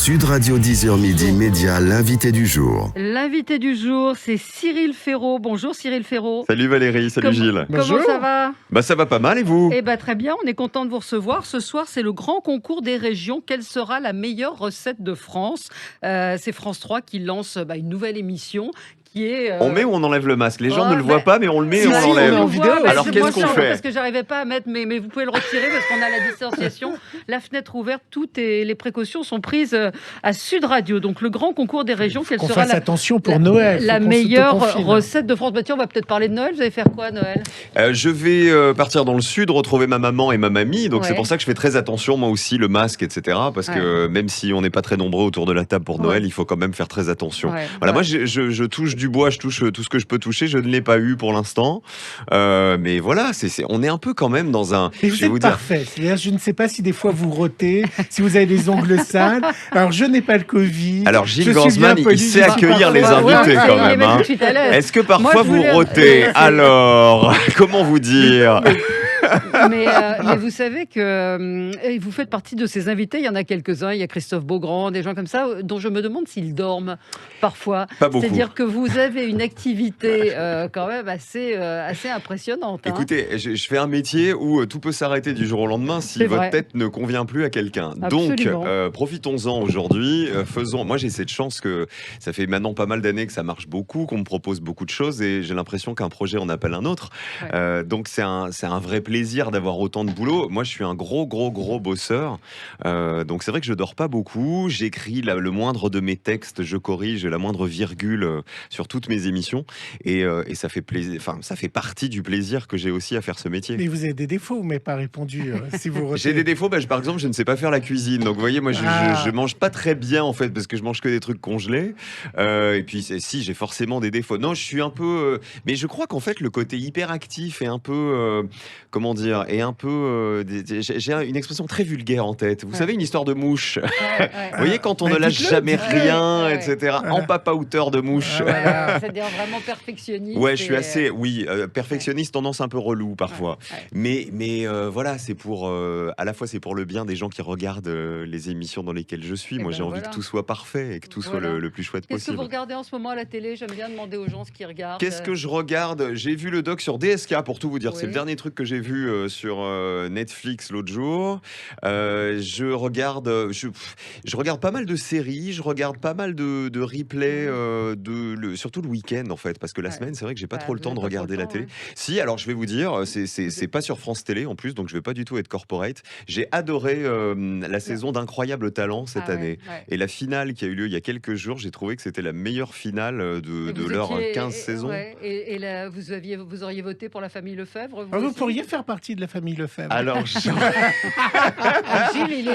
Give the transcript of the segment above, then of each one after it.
Sud Radio 10h midi, Média, l'invité du jour. L'invité du jour, c'est Cyril Ferraud. Bonjour Cyril Ferraud. Salut Valérie, salut Gilles. Comment ça va ? Bah ça va pas mal et vous ? Eh ben très bien, on est content de vous recevoir. Ce soir, c'est le grand concours des régions. Quelle sera la meilleure recette de France ? C'est France 3 qui lance une nouvelle émission. On met ou on enlève le masque ? Les gens ne le voient pas, mais on le met et on l'enlève. Alors qu'est-ce qu'on fait ? Parce que j'arrivais pas à mettre, mais vous pouvez le retirer parce qu'on a la distanciation, la fenêtre ouverte, toutes les précautions sont prises à Sud Radio. Donc le grand concours des régions, quelle sera attention pour Noël, la meilleure recette de France ? Tiens, on va peut-être parler de Noël. Vous allez faire quoi à Noël ? Je vais partir dans le sud, retrouver ma maman et ma mamie. Donc c'est pour ça que je fais très attention, moi aussi, le masque, etc. Parce que même si on n'est pas très nombreux autour de la table pour Noël, il faut quand même faire très attention. Voilà, moi je touche du bois, je touche tout ce que je peux toucher. Je ne l'ai pas eu pour l'instant, mais voilà, on est un peu quand même dans un. Et vous êtes parfait. C'est-à-dire, je ne sais pas si des fois vous rotez, si vous avez des ongles sales. Alors je n'ai pas le Covid. Alors Gilles Gansman, il sait accueillir les invités quand même. Hein. Est-ce que parfois vous rotez ? Alors, comment vous dire ? mais vous savez que vous faites partie de ces invités. Il y en a quelques-uns. Il y a Christophe Beaugrand, des gens comme ça, dont je me demande s'ils dorment parfois. Pas beaucoup. C'est-à-dire que vous avez une activité quand même assez impressionnante. Écoutez, je fais un métier où tout peut s'arrêter du jour au lendemain si votre tête ne convient plus à quelqu'un. Absolument. Donc, profitons-en aujourd'hui. Moi, j'ai cette chance que ça fait maintenant pas mal d'années que ça marche beaucoup, qu'on me propose beaucoup de choses et j'ai l'impression qu'un projet en appelle un autre. Donc, c'est un vrai plaisir d'avoir autant de boulot. Moi, je suis un gros bosseur. Donc, c'est vrai que je dors pas beaucoup. J'écris le moindre de mes textes, je corrige la moindre virgule sur toutes mes émissions. Et ça fait plaisir. Enfin, ça fait partie du plaisir que j'ai aussi à faire ce métier. Mais vous avez des défauts, vous m'avez pas répondu. Si vous J'ai des défauts. Par exemple, je ne sais pas faire la cuisine. Donc, vous voyez, moi, je mange pas très bien en fait parce que je mange que des trucs congelés. Et puis, si j'ai forcément des défauts. Non, je suis un peu. Mais je crois qu'en fait, le côté hyperactif est un peu. Comment dire, et un peu. J'ai une expression très vulgaire en tête. Vous savez, une histoire de mouche. Vous voyez, quand on ne lâche jamais rien, etc. En papa hauteur de mouche. C'est-à-dire vraiment perfectionniste. Ouais, je suis assez. Oui, perfectionniste, tendance un peu relou parfois. Mais voilà, c'est pour. À la fois, c'est pour le bien des gens qui regardent les émissions dans lesquelles je suis. Moi, j'ai envie que tout soit parfait et que tout soit le plus chouette possible. Qu'est-ce que vous regardez en ce moment à la télé ? J'aime bien demander aux gens ce qu'ils regardent. Qu'est-ce que je regarde ? J'ai vu le doc sur DSK, pour tout vous dire. C'est le dernier truc que j'ai vu sur Netflix l'autre jour. Je regarde pas mal de séries, je regarde pas mal de replays, surtout le week-end en fait, parce que la semaine, c'est vrai que j'ai pas trop le temps de regarder la télé. Si, alors je vais vous dire, c'est pas sur France Télé en plus, donc je vais pas du tout être corporate. J'ai adoré la saison d'Incroyable Talent cette année. Et la finale qui a eu lieu il y a quelques jours, j'ai trouvé que c'était la meilleure finale de leurs 15 saisons. Et là, vous auriez voté pour la famille Lefebvre ? Vous pourriez faire partie de la famille Lefebvre. Alors, Gilles,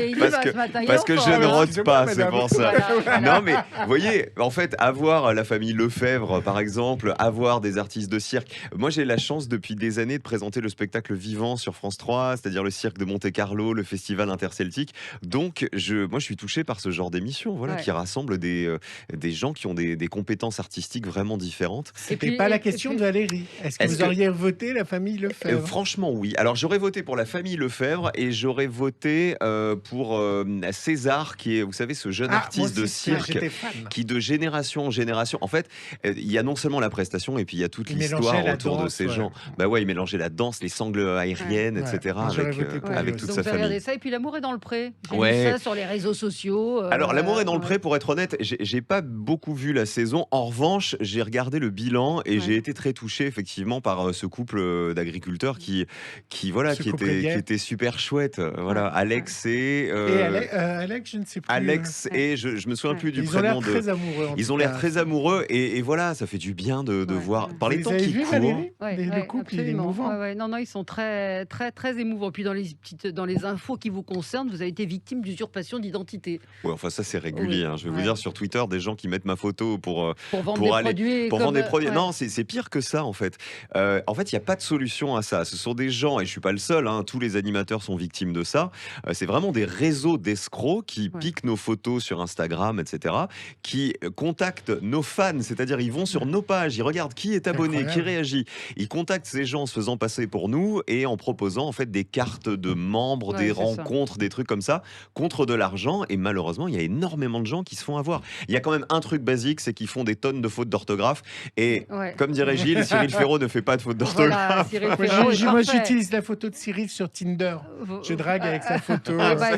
il va ce matin. Parce que je ne rote pas, c'est pour ça. Voilà. Non, mais vous voyez, en fait, avoir la famille Lefebvre, par exemple, avoir des artistes de cirque. Moi, j'ai la chance depuis des années de présenter le spectacle vivant sur France 3, c'est-à-dire le cirque de Monte-Carlo, le festival interceltique. Donc, moi, je suis touché par ce genre d'émission, voilà, qui rassemble des gens qui ont des compétences artistiques vraiment différentes. C'était pas la question de Valérie. Est-ce que vous auriez voté la famille Lefebvre ? Franchement, oui. Alors, j'aurais voté pour la famille Lefebvre et j'aurais voté pour César, qui est, vous savez, ce jeune artiste de cirque qui, de génération en génération, en fait, il y a non seulement la prestation et puis il y a toute l'histoire autour de ces gens. Bah ouais, il mélangeait la danse, les sangles aériennes, etc. avec toute sa famille. Ça, et puis L'amour est dans le pré. J'ai vu ça sur les réseaux sociaux. Alors, L'amour est dans le pré, pour être honnête, j'ai pas beaucoup vu la saison. En revanche, j'ai regardé le bilan et j'ai été très touché effectivement par ce couple d'agriculteurs qui était super chouette. Voilà, Alex et Alex, je ne sais plus. Alex et je me souviens plus du prénom. Ils ont l'air très amoureux. Ils ont l'air très amoureux et voilà, ça fait du bien de voir. Par les temps qui courent. Le couple, il est émouvant. Non, ils sont très, très, très émouvants. Puis dans les infos qui vous concernent, vous avez été victime d'usurpation d'identité. Ouais, enfin ça c'est régulier. Je vais vous dire, sur Twitter, des gens qui mettent ma photo pour vendre des produits. Non, c'est pire que ça en fait. En fait, il n'y a pas de solution à ça. Ce sont des gens, et je suis pas le seul, hein, tous les animateurs sont victimes de ça, c'est vraiment des réseaux d'escrocs qui piquent nos photos sur Instagram, etc., qui contactent nos fans, c'est-à-dire ils vont sur nos pages, ils regardent qui est abonné, qui Incroyable. réagit. Ils contactent ces gens en se faisant passer pour nous et en proposant en fait des cartes de membres, Ouais, des c'est ça. rencontres, des trucs comme ça, contre de l'argent. Et malheureusement, il y a énormément de gens qui se font avoir. Il y a quand même un truc basique, c'est qu'ils font des tonnes de fautes d'orthographe. Et Ouais. comme dirait Gilles, Cyril Ferraud ne fait pas de fautes Voilà, d'orthographe. Cyril Moi, Ferraud est moi, parfait. j'utilise la photo de Cyril sur Tinder. Je drague avec sa photo. Ah bah,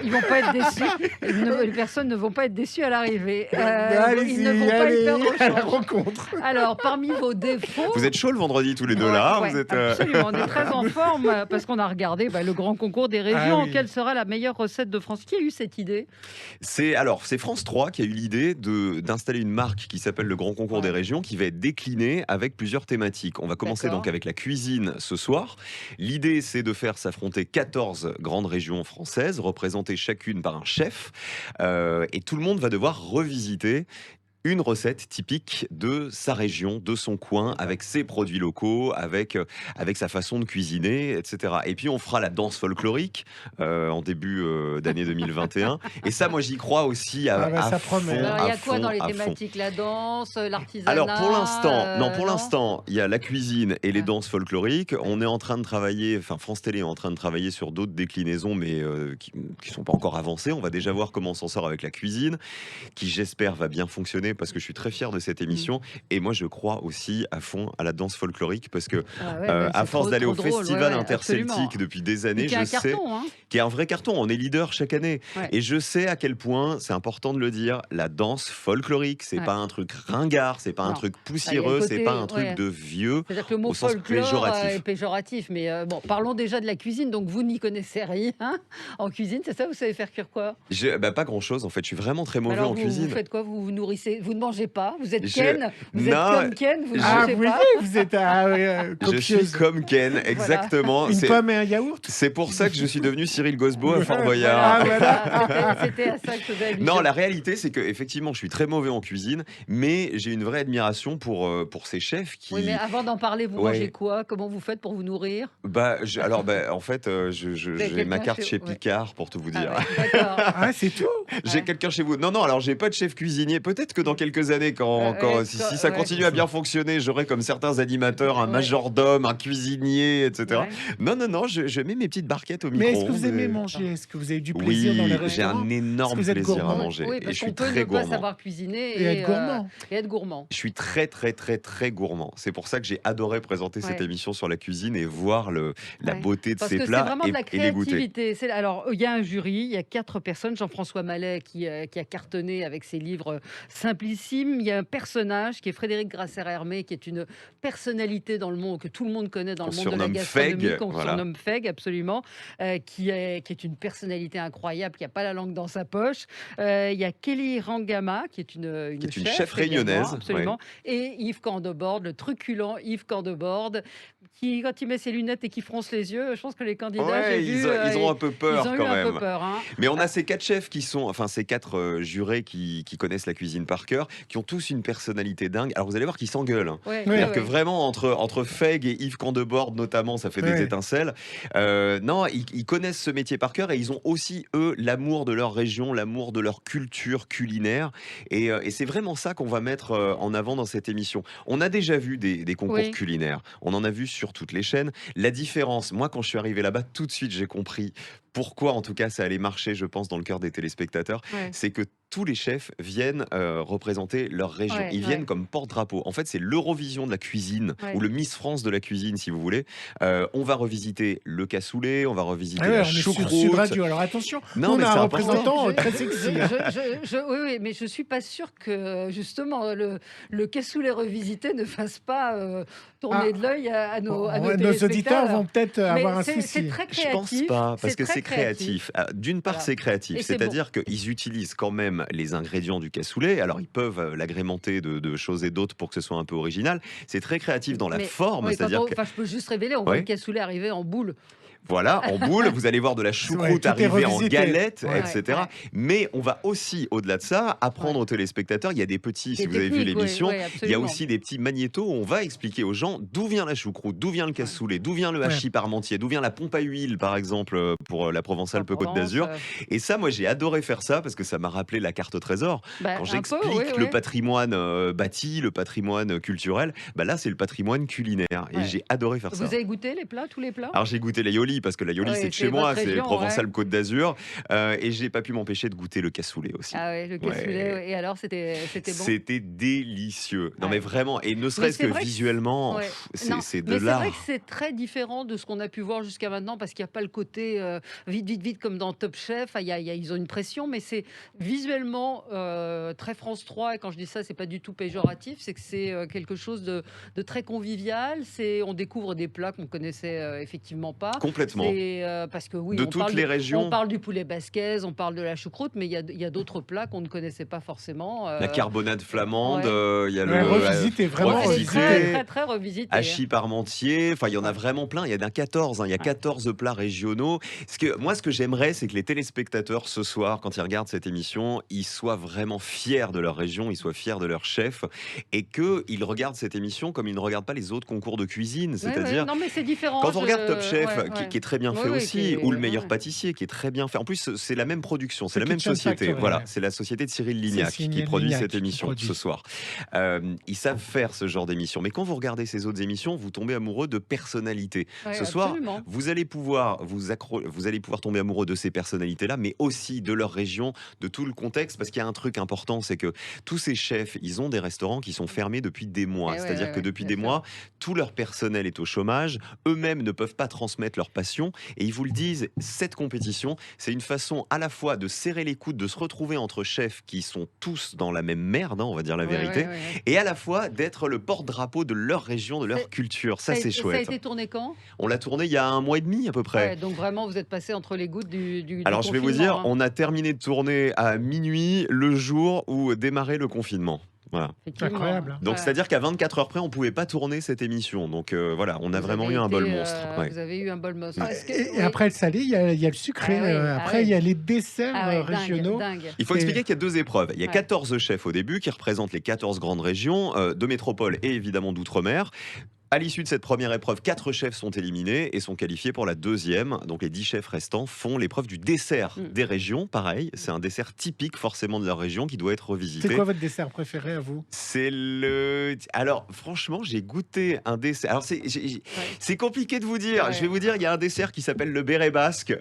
ils vont pas être déçus. Les personnes ne vont pas être déçues à l'arrivée. Allez-y, Ils ne vont pas allez, être perdre au à la change. rencontre. Alors, parmi vos défauts. Vous êtes chaud le vendredi tous les deux Ouais, là, hein, ouais, vous êtes, absolument, on est très en forme parce qu'on a regardé le grand concours des régions. Ah oui. Quelle sera la meilleure recette de France? Qui a eu cette idée? C'est France 3 qui a eu l'idée d'installer une marque qui s'appelle le Grand Concours des Régions, qui va être déclinée avec plusieurs thématiques. On va commencer D'accord. donc avec la cuisine ce soir. L'idée, c'est de faire s'affronter 14 grandes régions françaises, représentées chacune par un chef. Et tout le monde va devoir revisiter une recette typique de sa région, de son coin, avec ses produits locaux, avec sa façon de cuisiner, etc. Et puis on fera la danse folklorique en début d'année 2021. Et ça, moi, j'y crois aussi Ah bah, à ça fond, promet. Alors, il y a à quoi fond, dans les à fond. thématiques? La danse, l'artisanat? Alors pour l'instant, non, pour non l'instant, il y a la cuisine et les Ah. danses folkloriques. On est en train de travailler, enfin France Télé est en train de travailler sur d'autres déclinaisons, mais qui sont pas encore avancées. On va déjà voir comment on s'en sort avec la cuisine, qui j'espère va bien fonctionner parce que je suis très fier de cette émission. Et moi, je crois aussi à fond à la danse folklorique parce que Ah ouais, à c'est force trop- d'aller trop au drôle, festival ouais, interceltique absolument. depuis des Et années, qui est je un sais carton, hein. qui est un vrai carton. On est leader chaque année. Ouais. Et je sais à quel point, c'est important de le dire, la danse folklorique, c'est Ouais. pas un truc ringard, c'est pas un Non. truc Ah, il y a poussiéreux, le c'est côté- pas un truc ouais. de vieux. C'est-à-dire que le mot Au sens folklore péjoratif. est péjoratif. Mais bon, parlons déjà de la cuisine. Donc, vous n'y connaissez rien en cuisine, c'est ça? Vous savez faire cuire quoi? Pas grand-chose en fait, je suis vraiment très mauvais Alors, en vous cuisine. faites quoi? Vous vous nourrissez? Vous ne mangez pas? Vous êtes Je- Ken? Vous êtes Non, comme Ken? Vous ne Ah, mangez vous pas? voyez, vous êtes Je suis copieuse. comme Ken, exactement. Une C'est- pomme et un yaourt. C'est pour ça que je suis devenu Cyril Gosbo à Fort Boyard. Ah, Voilà, c'était à ça que je faisais allusion. Non, la réalité, c'est que effectivement, je suis très mauvais en cuisine, mais j'ai une vraie admiration pour ces chefs qui. Oui, mais avant d'en parler, vous Ouais. mangez quoi? Comment vous faites pour vous nourrir? En fait, j'ai quelqu'un ma carte chez ouais. Picard pour tout vous dire. Ah ouais, d'accord. Ah, c'est tout. J'ai Ouais. quelqu'un chez vous. Non, non, alors j'ai pas de chef cuisinier. Peut-être que dans quelques années, si ça ouais. continue à bien fonctionner, j'aurai comme certains animateurs un Ouais. majordome, un cuisinier, etc. Ouais. Non, je mets mes petites barquettes au micro. Mais est-ce que vous aimez manger? Est-ce que vous avez du plaisir Oui, dans les j'ai restaurants? un énorme Est-ce que vous êtes plaisir à gourmand? manger. Oui, Et je parce suis qu'on peut très ne pas gourmand. savoir cuisiner Et être gourmand. et être gourmand. Je suis très, très, très, très gourmand. C'est pour ça que j'ai adoré présenter cette Ouais. émission sur la cuisine et voir la Ouais. beauté de Parce ces que c'est plats vraiment de la et les goûter. créativité. Alors, il y a un jury, il y a 4 personnes. Jean-François Mallet qui a cartonné avec ses livres simplissimes. Il y a un personnage qui est Frédéric Grasser-Hermé, qui est une personnalité dans le monde, que tout le monde connaît dans Qu'on le monde de la surnomme gastronomie, Feg, qu'on voilà. surnomme Feg, absolument, qui est une personnalité incroyable, qui n'a pas la langue dans sa poche. Il y a Kelly Rangama, qui est une Qui est une chef chef également, réunionnaise, absolument. Et Yves Candebord, le truculent Yves Candebord, qui, quand il met ses lunettes et qui fronce les yeux, je pense que les candidats, Ouais, j'ai vu, ils ont un peu peur ils ont eu quand un même. peu peur. Hein. Mais on a ces 4 chefs ces 4 jurés qui connaissent la cuisine par cœur, qui ont tous une personnalité dingue. Alors vous allez voir qu'ils s'engueulent. Hein. Ouais, C'est-à-dire ouais, que ouais. vraiment, entre Feg et Yves Candebord, notamment, ça fait des Ouais. étincelles. Non, ils connaissent ce métier par cœur et ils ont aussi, eux, l'amour de leur région, l'amour de leur culture culinaire. Et c'est vraiment ça qu'on va mettre en avant dans cette émission. On a déjà vu des concours Oui. culinaires. On en a vu sur toutes les chaînes. La différence, moi, quand je suis arrivé là-bas, tout de suite, j'ai compris pourquoi, en tout cas, ça allait marcher, je pense, dans le cœur des téléspectateurs. Ouais. C'est que tous les chefs viennent représenter leur région. Ouais, Ils viennent ouais. comme porte-drapeau. En fait, c'est l'Eurovision de la cuisine, Ouais. ou le Miss France de la cuisine, si vous voulez. On va revisiter le cassoulet, on va revisiter Ah ouais, la on est sur Sud choucroute. Radio. Alors attention, Non, on mais a c'est un important. représentant Je- très sexy. hein. oui, mais je suis pas sûre que justement le cassoulet revisité ne fasse pas tourner Ah. de l'œil à nos Nos téléspectateurs. auditeurs vont peut-être Mais avoir un c'est souci. très Je pense créatif. pas, parce que très c'est créatif. D'une part, Voilà. c'est créatif, Et c'est c'est-à-dire qu'ils utilisent quand même les ingrédients du cassoulet. Alors, ils peuvent l'agrémenter de choses et d'autres pour que ce soit un peu original. C'est très créatif dans la Mais- forme, Oui, quand c'est-à-dire on- que enfin, je peux juste révéler, on voit Ouais. le cassoulet arriver en boule. Voilà, en boule. Vous allez voir de la choucroute tout est arriver en revisité. galette, Ouais. etc. Mais on va aussi, au-delà de ça, apprendre aux téléspectateurs. Il y a des petits, si Des vous avez vu techniques, oui, l'émission, oui, il y a absolument. aussi des petits magnétos où on va expliquer aux gens d'où vient la choucroute, d'où vient le cassoulet, d'où vient le hachis parmentier, d'où vient la pompe à huile, par exemple, pour la Provence-Alpes-Côte Provence, d'Azur. Et ça, moi, j'ai adoré faire ça parce que ça m'a rappelé la carte au trésor. bah, Quand un peu, j'explique oui, le oui. patrimoine bâti, le patrimoine culturel, bah là, c'est le patrimoine culinaire. Et Ouais. j'ai adoré faire ça. Vous avez goûté les plats, tous les plats? Alors j'ai goûté l'aioli parce que l'aioli Ouais, c'est de c'est chez moi, votre c'est région, Provence-Alpes-Côte d'Azur, et j'ai pas pu m'empêcher de goûter le cassoulet aussi. Ah ouais, le cassoulet. Ouais. Ouais. Et alors, c'était bon? C'était délicieux. Non Ouais. mais vraiment, et ne Mais serait-ce c'est que vrai que visuellement, ouais. c'est Non, c'est de mais c'est vrai l'art. que c'est très différent de ce qu'on a pu voir jusqu'à maintenant parce qu'il n'y a pas le côté vite, vite, vite comme dans Top Chef. Enfin, ils ont une pression, mais c'est visuellement très France 3. Et quand je dis ça, c'est pas du tout péjoratif, c'est que c'est quelque chose de très convivial. On découvre des plats qu'on connaissait effectivement pas. Complètement. Parce que oui, De on toutes parle les on régions. parle du poulet basquez, on parle de la choucroute, mais il y a d'autres plats qu'on ne connaissait pas forcément. La carbonade flamande, ouais. il y a Ouais, le revisité, vraiment Elle est revisité, très, très, très revisitée. hachis parmentier, enfin il y en a Ouais. vraiment plein, il y en a 14, hein, il y a 14 plats régionaux. Moi ce que j'aimerais c'est que les téléspectateurs ce soir quand ils regardent cette émission, ils soient vraiment fiers de leur région, ils soient fiers de leur chef et qu'ils regardent cette émission comme ils ne regardent pas les autres concours de cuisine, Ouais, ouais. c'est-à-dire Non, mais c'est différent. quand on regarde Top Chef, ouais, qui, ouais. qui est très bien Ouais, fait ouais, aussi, qui est- ou Le Meilleur ouais. Pâtissier, qui est très bien fait. En plus, c'est la même production, c'est The la même Kitchen société. Factory, Voilà, ouais. c'est la société de Cyril Lignac C'est qui Cyril produit Lignac cette qui émission produit. ce soir. Ils savent faire ce genre d'émission. Mais quand vous regardez ces autres émissions, vous tombez amoureux de personnalités. Ouais, Ce soir, absolument. vous allez pouvoir vous allez pouvoir tomber amoureux de ces personnalités-là, mais aussi de leur région, de tout le contexte, parce qu'il y a un truc important, c'est que tous ces chefs, ils ont des restaurants qui sont fermés depuis des mois. Eh ouais, C'est-à-dire ouais, que ouais, depuis bien des sûr. mois, tout leur personnel est au chômage, eux-mêmes ne peuvent pas transmettre leur passion, et ils vous le disent, cette compétition, c'est une façon à la fois de serrer les coudes, de se retrouver entre chefs qui sont tous dans la même merde, hein, on va dire la Ouais, vérité, ouais, ouais. et à la fois d'être le porte-drapeau de leur région, de leur C'est- culture. Ça, a- c'est Ça a chouette. été tourné quand? On l'a tourné il y a 1 mois et demi à peu près. Ouais, donc vraiment, vous êtes passé entre les gouttes du Alors, je vais vous confinement, dire, hein. on a terminé de tourner à minuit le jour où démarrait le confinement. Voilà. Effectivement. Incroyable. Donc, Ouais. c'est-à-dire qu'à 24 heures près, on pouvait pas tourner cette émission. Donc, voilà, on a Vous vraiment avez eu un bol été, monstre. Ouais. Vous avez eu un bol monstre. Ouais. Est-ce que- Et oui. après le salé, il y a le sucré. Ah oui, Après, ah il y a oui. les desserts Ah ouais, dingue, régionaux. dingue. Il faut Et- expliquer qu'il y a 2 épreuves. Il y a Ouais. 14 chefs au début qui représentent les 14 grandes régions de métropole et évidemment d'outre-mer. À l'issue de cette première épreuve, 4 chefs sont éliminés et sont qualifiés pour la deuxième. Donc les 10 chefs restants font l'épreuve du dessert des régions. Pareil, c'est un dessert typique forcément de leur région qui doit être revisité. C'est quoi votre dessert préféré à vous? C'est le. Alors, franchement, j'ai goûté un dessert. Alors, c'est compliqué de vous dire. Ouais. Je vais vous dire, il y a un dessert qui s'appelle le béret basque,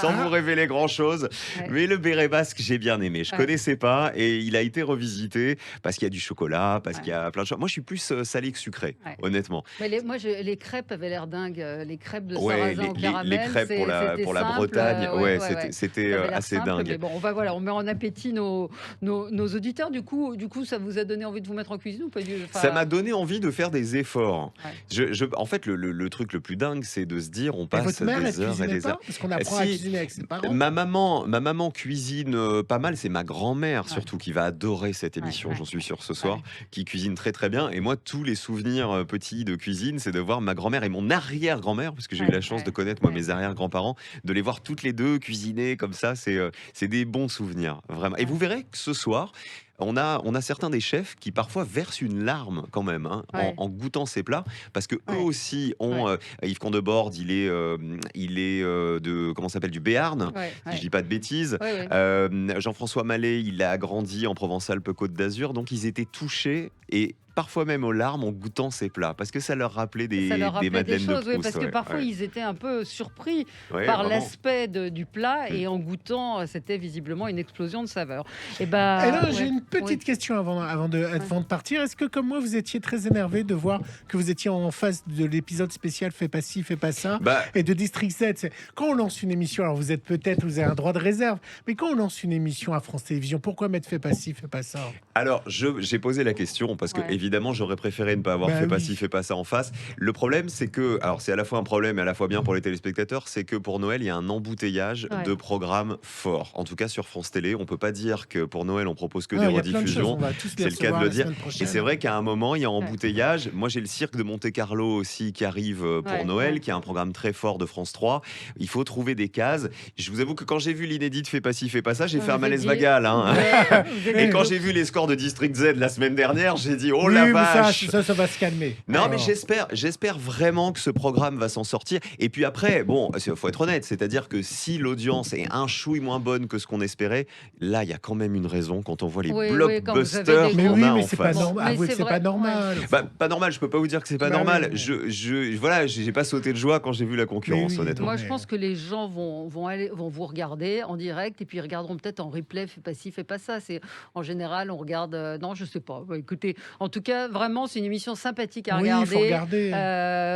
sans vous révéler grand-chose. Ouais. Mais le béret basque, j'ai bien aimé. Je Ouais. connaissais pas et il a été revisité parce qu'il y a du chocolat, parce Ouais. qu'il y a plein de choses. Moi, je suis plus salé que sucré, Ouais. honnêtement. Mais les crêpes avaient l'air dingues. Les crêpes de Ouais, sarrasin au caramel. les crêpes pour la c'était simple, Bretagne, ouais, ouais. c'était Ça avait l'air assez simple, dingue. Mais bon, on met en appétit nos auditeurs. Du coup, ça vous a donné envie de vous mettre en cuisine ou pas enfin, Ça m'a donné envie de faire des efforts. Ouais. En fait, le truc le plus dingue, c'est de se dire, on Et passe votre mère, elle des heures et cuisinait des pas? heures. Parce qu'on apprend à Si. cuisiner avec ses parents. Ma maman cuisine pas mal. C'est ma grand-mère surtout qui va adorer cette émission, ouais. j'en suis sûr ce soir, Ouais. qui cuisine très très bien. Et moi, tous les souvenirs petits de cuisine, c'est de voir ma grand-mère et mon arrière-grand-mère, parce que j'ai eu Ouais, la chance ouais, de connaître moi ouais. mes arrière-grands-parents, de les voir toutes les deux cuisiner comme ça. C'est des bons souvenirs, vraiment. Et vous verrez que ce soir, on a certains des chefs qui parfois versent une larme quand même hein, Ouais. en goûtant ces plats parce que Ouais. eux aussi ont Yves Condebord, il est de comment ça s'appelle du Béarn, Ouais, si ouais. je dis pas de bêtises. Ouais, ouais. Jean-François Mallet, il a grandi en Provence-Alpes-Côte d'Azur, donc ils étaient touchés et parfois même aux larmes en goûtant ces plats parce que ça leur rappelait des, Ça leur des rappelait des madeleines choses, de oui, Proust. parce que ouais, parfois ouais. ils étaient un peu surpris Ouais, par vraiment. l'aspect du plat et en goûtant, c'était visiblement une explosion de saveurs. Et Et là, j'ai ouais. une petite Oui. question avant de partir. Est-ce que, comme moi, vous étiez très énervé de voir que vous étiez en face de l'épisode spécial Fais pas ci, fais pas ça Bah, et de District Z? Quand on lance une émission, alors vous avez un droit de réserve, mais quand on lance une émission à France Télévisions, pourquoi mettre Fais pas ci, fais pas ça? alors, j'ai posé la question parce que Ouais. évidemment, j'aurais préféré ne pas avoir fait pas ci, fait pas ça en face. Le problème, c'est que, alors c'est à la fois un problème et à la fois bien pour les téléspectateurs, c'est que pour Noël, il y a un embouteillage de programmes forts. En tout cas, sur France Télé, on peut pas dire que pour Noël, on propose que des rediffusions. C'est le cas de le dire. Et c'est vrai qu'à un moment, il y a embouteillage. Moi, j'ai le Cirque de Monte-Carlo aussi qui arrive pour Noël, qui est un programme très fort de France 3. Il faut trouver des cases. Je vous avoue que quand j'ai vu l'inédit de Fais pas ci, fais pas ça, j'ai fait un malaise vagal. Hein. Et quand j'ai vu les scores de District Z la semaine dernière, j'ai dit oh la vache. Ça va se calmer. Non, mais j'espère vraiment que ce programme va s'en sortir. Et puis après, bon, il faut être honnête, c'est-à-dire que si l'audience est un chouille moins bonne que ce qu'on espérait, là, il y a quand même une raison quand on voit les blockbusters qu'on a en face. Avouez que c'est pas normal. Pas normal, je peux pas vous dire que c'est pas normal. Voilà, j'ai pas sauté de joie quand j'ai vu la concurrence, honnêtement. Moi, je pense que les gens vont vous regarder en direct et puis ils regarderont peut-être en replay, fais pas ci, fais pas ça. C'est en général, on regarde. Non, je sais pas. Écoutez, en tout cas, vraiment, c'est une émission sympathique à regarder. Faut regarder.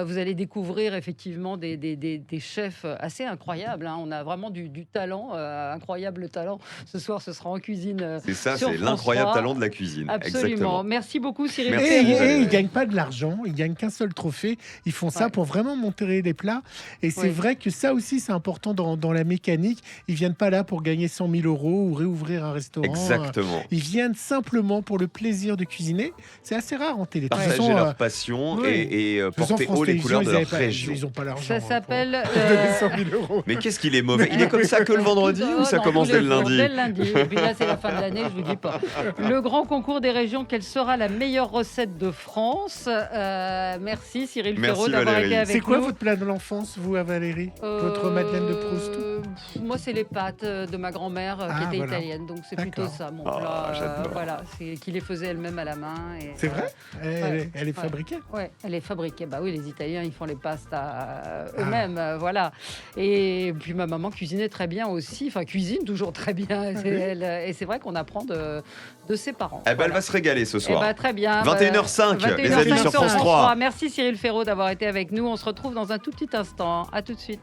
Vous allez découvrir effectivement des chefs assez incroyables. Hein. On a vraiment du talent, incroyable talent. Ce soir, ce sera en cuisine. C'est ça, c'est l'incroyable talent de la cuisine. Absolument. Exactement. Merci beaucoup, Cyril. Et ils gagnent pas de l'argent, ils gagnent qu'un seul trophée. Ils font ça pour vraiment monter les plats. Et c'est vrai que ça aussi, c'est important dans la mécanique. Ils viennent pas là pour gagner 100 000 € ou réouvrir un restaurant. Exactement. Ils viennent simplement pour le plaisir de cuisiner. C'est assez rare en télé. Partager leur passion et porter haut les couleurs de leur région. Ils ont pas l'argent. Ça s'appelle... 100 000 €. Mais qu'est-ce qu'il est mauvais? Il est comme ça que le vendredi ou ça commence dès le lundi? Dès le lundi. Et puis là, c'est la fin de l'année, je vous dis pas. Le grand concours des régions, quelle sera la meilleure recette de France? Merci Cyril Ferraud d'avoir été avec nous. C'est quoi votre plat de l'enfance, vous, à Valérie? Votre Madeleine de Proust? Moi, c'est les pâtes de ma grand-mère qui était italienne. Donc, c'est plutôt ça, mon plat. Voilà, c'est qui les faisait elle-même à la main. C'est vrai? Elle est fabriquée? Oui, elle est fabriquée. Bah oui, les Italiens, ils font les pastas eux-mêmes. Voilà. Et puis, ma maman cuisinait très bien aussi. Enfin, cuisine toujours très bien. Et c'est vrai qu'on apprend de ses parents. Eh ben, elle va se régaler ce soir. Très bien. 21h05, les amis, sur France 3. Merci Cyril Ferraud d'avoir été avec nous. On se retrouve dans un tout petit instant. À tout de suite.